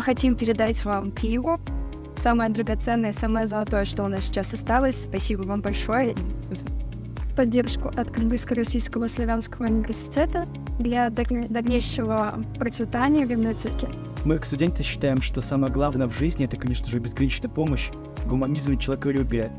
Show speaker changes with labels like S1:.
S1: хотим передать вам книгу. Самое драгоценное, самое золотое, что у нас сейчас осталось. Спасибо вам большое.
S2: Поддержку от Кыргызско-Российского славянского университета для дальнейшего процветания в библиотеке.
S3: Мы, как студенты, считаем, что самое главное в жизни — это, конечно же, безграничная помощь, гуманизм и человеколюбие.